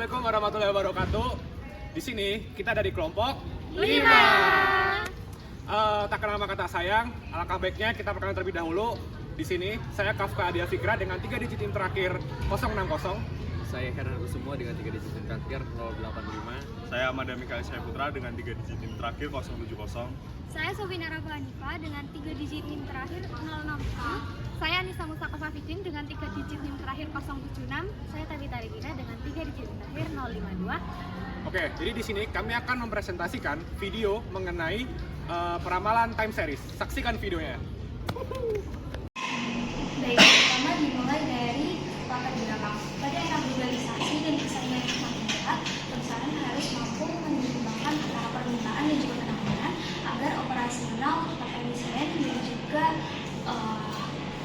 Assalamualaikum warahmatullahi wabarakatuh. Di sini kita ada di kelompok 5. Tak kenal maka tak sayang. Alangkah baiknya kita perkenalan terlebih dahulu. Di sini saya Kafka Adia Fikra dengan 3 digit NIM terakhir 060. Saya Hernan Kusumo dengan 3 digit NIM terakhir 085. Saya Amanda Mikael Putra dengan 3 digit NIM terakhir 070. Saya Sofina Rabu Hanifah dengan 3 digit NIM terakhir 060. Saya Anissa Mustafa Fitin dengan 3 digit NIM terakhir 076. Saya Tabita Regina dengan 3 digit NIM terakhir 052. Oke, jadi di sini kami akan mempresentasikan video mengenai peramalan time series. Saksikan videonya. Baik, pertama dimulai dari latar belakang. Pada era globalisasi dan persaingan yang semakin berat, perusahaan harus mampu menyeimbangkan antara permintaan dan juga penawaran agar operasional tetap efisien dan juga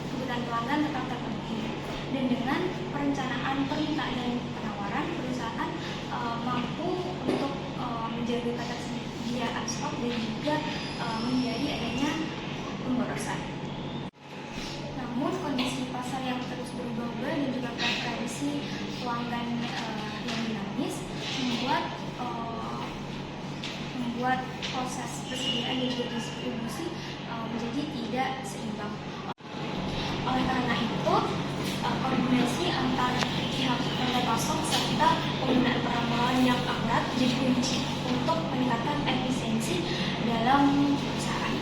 kebutuhan pelanggan tetap terpenuhi. Dan dengan perencanaan permintaan dan penawaran, perusahaan mampu untuk menjaga ketersediaan stok dan juga menjadi adanya pemborosan. Namun kondisi pasar yang terus berubah-ubah dan juga preferensi pelanggan yang dinamis membuat proses persediaan dan juga distribusi menjadi tidak seimbang. Oleh karena itu, koordinasi antar pihak rantai pasok serta penggunaan peramalan yang akurat menjadi kunci untuk meningkatkan efisiensi dalam perusahaan.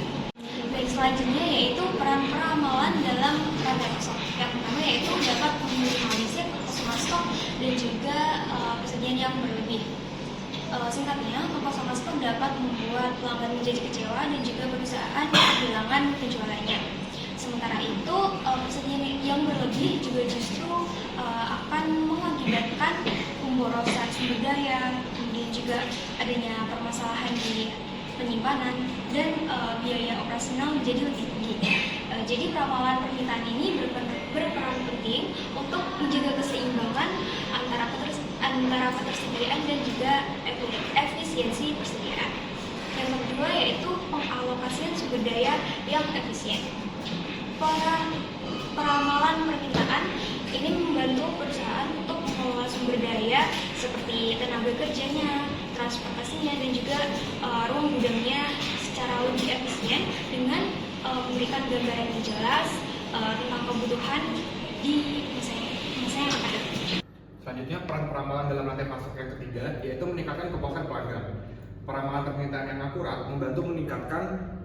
Baik, selanjutnya yaitu peran peramalan dalam rantai pasok. Yang pertama yaitu dapat meminimalisir kekosongan stok dan juga persediaan yang berlebih. Singkatnya, kekosongan stok dapat membuat pelanggan menjadi kecewa dan juga perusahaan kehilangan penjualannya. Sementara itu, persediaan yang berlebih juga justru akan mengakibatkan pemborosan sumber daya, kemudian juga adanya permasalahan di penyimpanan dan biaya operasional menjadi lebih tinggi. Jadi peramalan permintaan ini berperan penting untuk menjaga keseimbangan antara ketersediaan dan juga efisiensi persediaan. Yang kedua yaitu pengalokasian sumber daya yang efisien. Peramalan permintaan ini membantu perusahaan untuk mengelola sumber daya seperti tenaga kerjanya, transportasinya, dan juga ruang gudangnya secara lebih efisien dengan memberikan gambaran yang jelas tentang kebutuhan di masa yang akan datang. Selanjutnya, peran peramalan dalam rantai pasok yang ketiga yaitu meningkatkan kepuasan pelanggan. Peramalan permintaan yang akurat membantu meningkatkan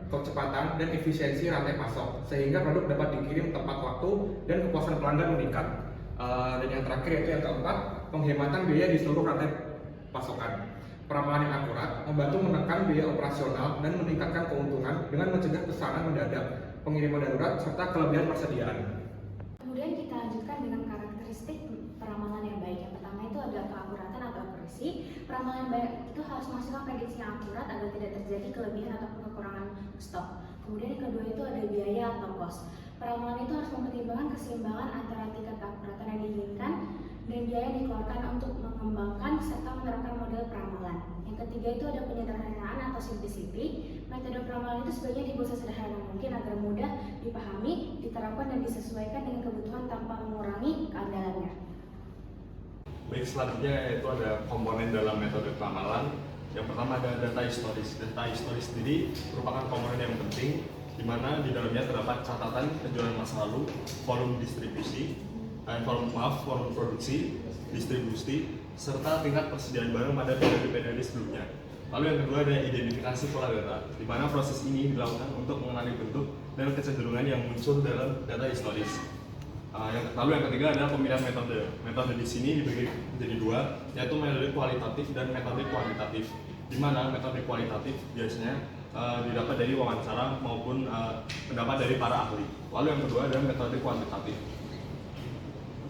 kecepatan dan efisiensi rantai pasok sehingga produk dapat dikirim tepat waktu dan kepuasan pelanggan meningkat. Dan yang terakhir yaitu yang keempat, penghematan biaya di seluruh rantai pasokan. Peramalan yang akurat membantu menekan biaya operasional dan meningkatkan keuntungan dengan mencegah pesanan mendadak, pengiriman darurat, serta kelebihan persediaan. Kemudian kita lanjutkan dengan karakteristik peramalan yang baik. Yang pertama itu adalah keakuratan atau akurasi. Peramalan yang baik itu harus menghasilkan prediksi yang akurat agar tidak terjadi kelebihan ataupun kekurangan stok. Kemudian yang kedua itu ada biaya atau cost. Peramalan itu harus mempertimbangkan keseimbangan antara tingkat keakuratan yang diinginkan dan biaya yang dikeluarkan untuk mengembangkan serta menerapkan model peramalan. Yang ketiga itu ada penyederhanaan atau simplicity. Metode peramalan itu sebaiknya dibuat sesederhana mungkin agar mudah dipahami, diterapkan dan disesuaikan dengan kebutuhan tanpa mengurangi keandalannya. Baik, selanjutnya yaitu ada komponen dalam metode peramalan. Yang pertama ada data historis. Data historis sendiri merupakan komponen yang penting di mana di dalamnya terdapat catatan penjualan masa lalu, volume distribusi, volume produksi, distribusi, serta tingkat persediaan barang pada periode-periode sebelumnya. Lalu yang kedua ada identifikasi pola data, di mana proses ini dilakukan untuk mengenali bentuk dan kecenderungan yang muncul dalam data historis. Lalu yang ketiga adalah pemilihan metode. Metode di sini dibagi menjadi dua, yaitu metode kualitatif dan metode kuantitatif. Di mana metode kualitatif biasanya didapat dari wawancara maupun pendapat dari para ahli. Lalu yang kedua adalah metode kuantitatif.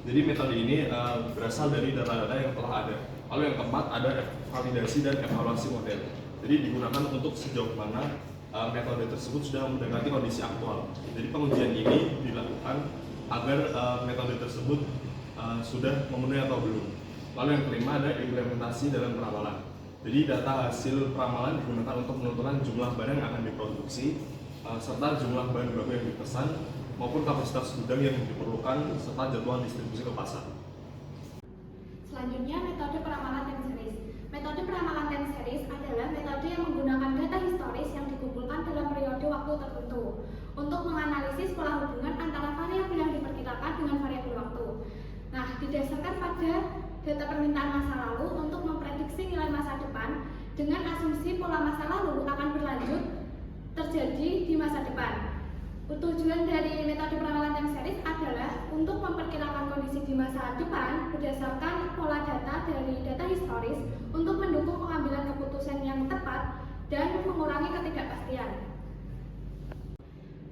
Jadi metode ini berasal dari data-data yang telah ada. Lalu yang keempat ada validasi dan evaluasi model. Jadi digunakan untuk sejauh mana metode tersebut sudah mendekati kondisi aktual. Jadi pengujian ini dilakukan agar metode tersebut sudah memenuhi atau belum. Lalu yang kelima ada implementasi dalam peramalan. Jadi data hasil peramalan digunakan untuk menentukan jumlah barang yang akan diproduksi, serta jumlah bahan baku yang dipesan, maupun kapasitas gudang yang diperlukan, serta jadwal distribusi ke pasar. Selanjutnya, metode peramalan didasarkan pada data permintaan masa lalu untuk memprediksi nilai masa depan dengan asumsi pola masa lalu akan berlanjut terjadi di masa depan. Tujuan dari metode peramalan time series adalah untuk memperkirakan kondisi di masa depan berdasarkan pola data dari data historis untuk mendukung pengambilan keputusan yang tepat dan mengurangi ketidakpastian.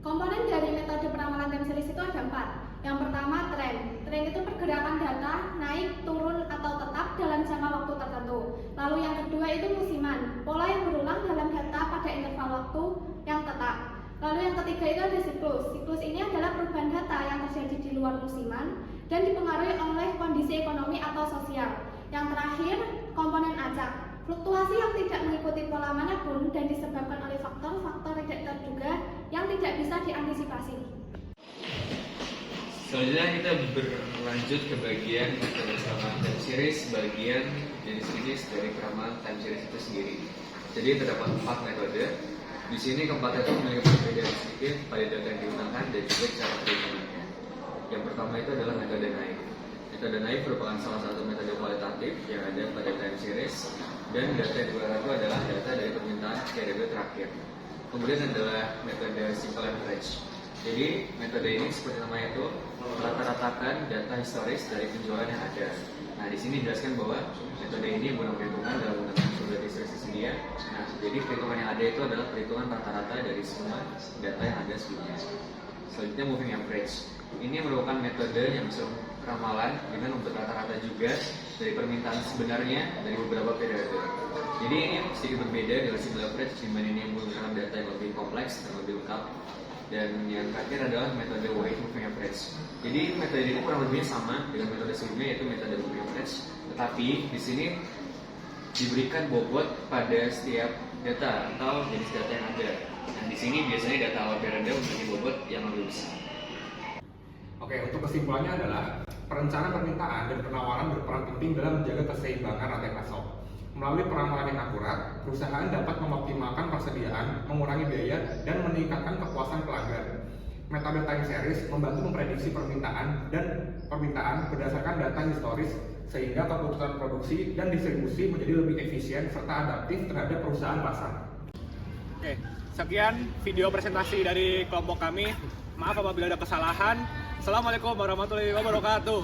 Komponen dari metode peramalan time series itu ada 4. Yang pertama, tren. Tren itu pergerakan data naik, turun, atau tetap dalam jangka waktu tertentu. Lalu yang kedua itu musiman, pola yang berulang dalam data pada interval waktu yang tetap. Lalu yang ketiga itu ada siklus. Siklus ini adalah perubahan data yang terjadi di luar musiman dan dipengaruhi oleh kondisi ekonomi atau sosial. Yang terakhir, komponen acak. Fluktuasi yang tidak mengikuti pola manapun dan disebabkan oleh faktor-faktor tidak terduga yang tidak bisa diantisipasi. Selanjutnya kita berlanjut ke bagian metode peramalan time series, bagian jenis-jenis dari peramalan time series itu sendiri. Jadi terdapat 4 metode. Di sini keempat itu memiliki perbedaan sedikit pada data yang digunakan dan juga cara perhitungannya. Yang pertama itu adalah metode naik. Metode naik merupakan salah satu metode kualitatif yang ada pada time series, dan data yang digunakan itu adalah data dari permintaan periode terakhir. Kemudian adalah metode simple average. Jadi metode ini seperti namanya itu rata-ratakan data historis dari penjualan yang ada. Nah, di sini dijelaskan bahwa metode ini menggunakan perhitungan dalam menggunakan sumber historis tersedia. Nah, jadi perhitungan yang ada itu adalah perhitungan rata-rata dari semua data yang ada sebelumnya. Selanjutnya moving average. Ini merupakan metode yang bisa ramalan dengan membuat rata-rata juga dari permintaan sebenarnya dari beberapa periode. Jadi ini sedikit berbeda dengan simple average, di mana ini menggunakan data yang lebih kompleks dan lebih lengkap. Dan yang terakhir adalah metode weight moving average. Jadi metode ini kurang lebih sama dengan metode sebelumnya, yaitu metode moving average. Tetapi di sini diberikan bobot pada setiap data atau jenis data yang ada. Dan di sini biasanya data awal periode memiliki bobot yang lebih besar. Oke, untuk kesimpulannya adalah perencanaan permintaan dan penawaran berperan penting dalam menjaga keseimbangan rantai pasok. Melalui peramalan yang akurat, perusahaan dapat mengoptimalkan persediaan, mengurangi biaya, dan meningkatkan kepuasan pelanggan. Metode time series membantu memprediksi permintaan berdasarkan data historis, sehingga keputusan produksi dan distribusi menjadi lebih efisien serta adaptif terhadap perusahaan pasar. Oke, sekian video presentasi dari kelompok kami. Maaf apabila ada kesalahan. Assalamualaikum warahmatullahi wabarakatuh.